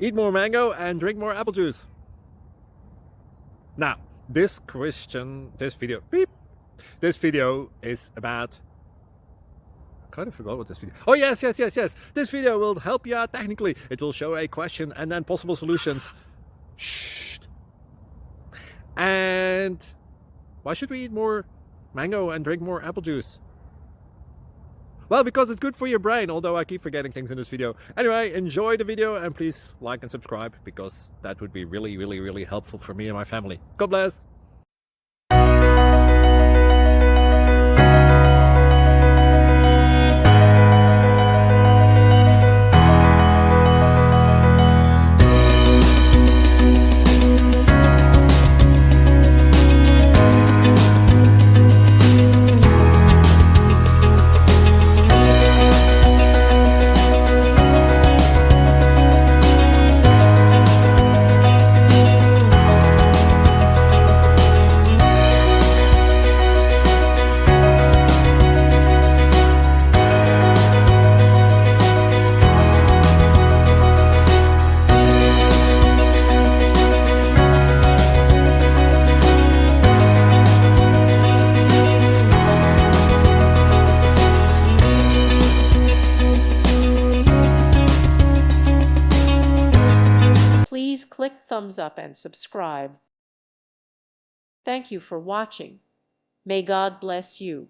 Eat more mango and drink more apple juice. Now, this video is about... I kind of forgot what this video... Oh, yes. This video will help you out technically. It will show a question and then possible solutions. Shh. And why should we eat more mango and drink more apple juice? Well, because it's good for your brain, although I keep forgetting things in this video. Anyway, enjoy the video and please like and subscribe, because that would be really helpful for me and my family. God bless! Please click thumbs up and subscribe. Thank you for watching. May God bless you.